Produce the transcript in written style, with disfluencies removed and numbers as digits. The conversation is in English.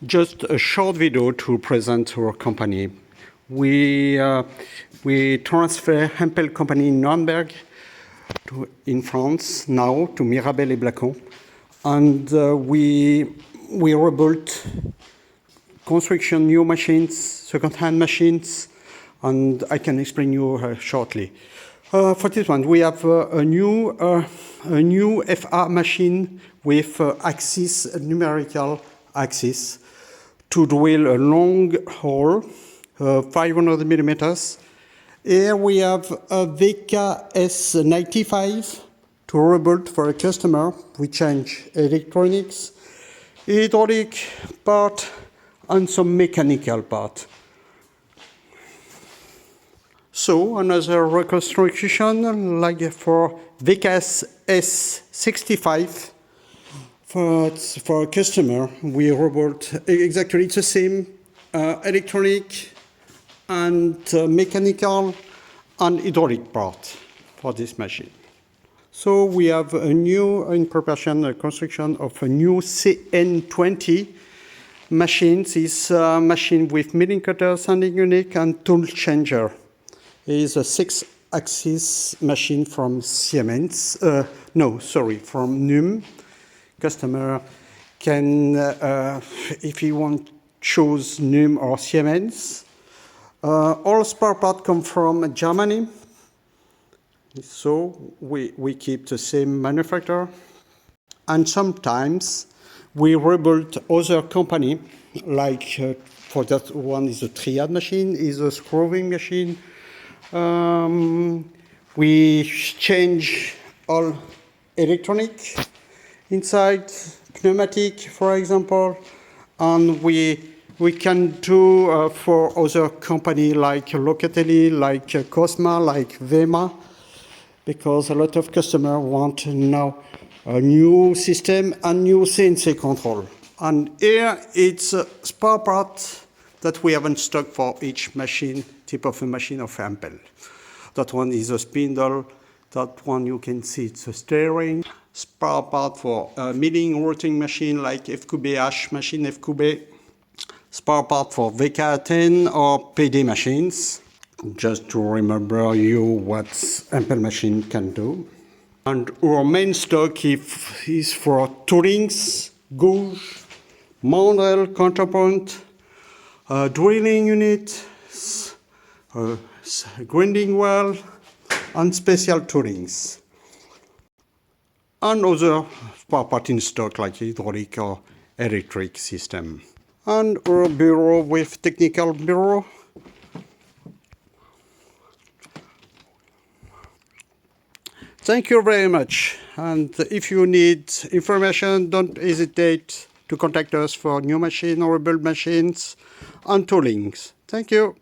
Just a short video to present our company. We transfer Hempel company in Nuremberg in France now to Mirabel and Blacons, and we rebuilt construction new machines, second-hand machines, and I can explain you shortly. For this one, we have a new FA machine with axis, numerical axis, to drill a long hole, 500 millimeters. Here we have a VKS 95 to rebuild for a customer. We change electronics, hydraulic part, and some mechanical part. So another reconstruction like for VKS S65 for a customer. We rebuilt exactly the same electronic and mechanical and hydraulic part for this machine. So we have a new in preparation a construction of a new CN20 machine. This machine with milling cutter, sanding unit, and tool changer. It is a 6-axis machine from Siemens. From Num. Customer can, if he want, choose Num or Siemens. All spare parts come from Germany, so we keep the same manufacturer. And sometimes we rebuild other company, like for that one is a triad machine, is a screwing machine. We change all electronic inside, pneumatic, for example, and we can do for other company like Locatelli, like Cosma, like Vema, because a lot of customers want now a new system and new CNC control. And here it's a spare part that we have in stock for each machine, type of a machine of Hempel. That one is a spindle. That one you can see it's a steering. Spare part for a milling routing machine like FQBH machine, FQB. Spare part for VK10 or PD machines. Just to remember you what Hempel machine can do. And our main stock is for toolings, gouges, mandrel, counterpoint, drilling unit, grinding well, and special toolings. And other spare parts in stock like hydraulic or electric system. And our bureau with technical bureau. Thank you very much. And if you need information, don't hesitate to contact us for new machine or rebuild machines and toolings. Thank you.